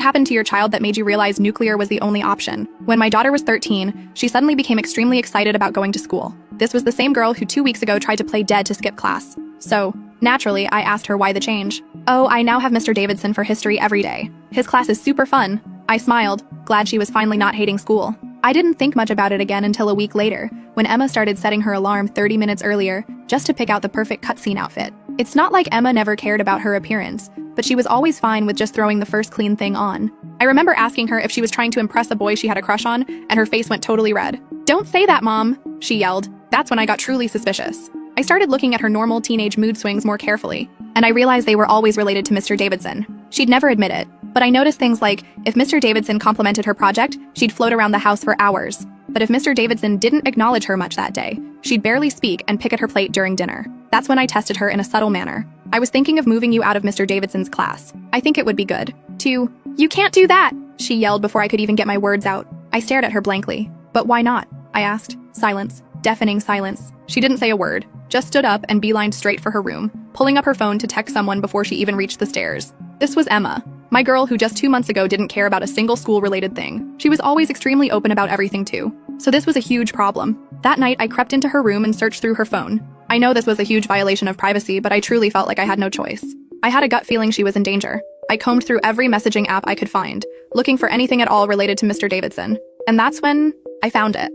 Happened to your child that made you realize nuclear was the only option? When my daughter was 13, she suddenly became extremely excited about going to school. This was the same girl who 2 weeks ago tried to play dead to skip class. So, naturally, I asked her why the change. Oh, I now have Mr. Davidson for history every day. His class is super fun. I smiled, glad she was finally not hating school. I didn't think much about it again until a week later, when Emma started setting her alarm 30 minutes earlier, just to pick out the perfect cutscene outfit. It's not like Emma never cared about her appearance, but she was always fine with just throwing the first clean thing on. I remember asking her if she was trying to impress a boy she had a crush on, and her face went totally red. "Don't say that, Mom," she yelled. That's when I got truly suspicious. I started looking at her normal teenage mood swings more carefully, and I realized they were always related to Mr. Davidson. She'd never admit it, but I noticed things like, if Mr. Davidson complimented her project, she'd float around the house for hours. But if Mr. Davidson didn't acknowledge her much that day, she'd barely speak and pick at her plate during dinner. That's when I tested her in a subtle manner. "I was thinking of moving you out of Mr. Davidson's class. I think it would be good." "You can't do that!" she yelled before I could even get my words out. I stared at her blankly. "But why not?" I asked. Silence. Deafening silence. She didn't say a word, just stood up and beelined straight for her room, pulling up her phone to text someone before she even reached the stairs. This was Emma, my girl who just 2 months ago didn't care about a single school-related thing. She was always extremely open about everything too. So this was a huge problem. That night, I crept into her room and searched through her phone. I know this was a huge violation of privacy, but I truly felt like I had no choice. I had a gut feeling she was in danger. I combed through every messaging app I could find, looking for anything at all related to Mr. Davidson. And that's when I found it.